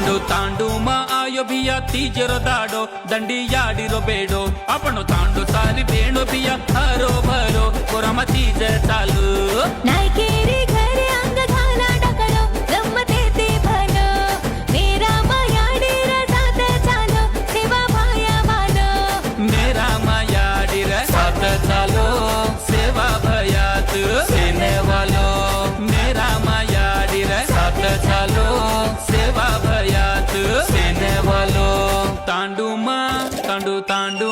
तांडू तांडू मा आयो भिया तीजरो दाडो दंडी याडी रो बेडो आपण तांडू सारी बेणो भिया हरो भरो कोरामा तीज चालू नाही केरी घरे अंग घाला टाकलो गंमते ते भलो मेरा मायाडी रजात चालो सेवा भाया वालो मेरा मायाडी रे साथ चालो सेवा भयात सेने वालो मेरा मायाडी रे साथ चालो सेवा भयात सेने वालो तांडू मा तांडू तांडू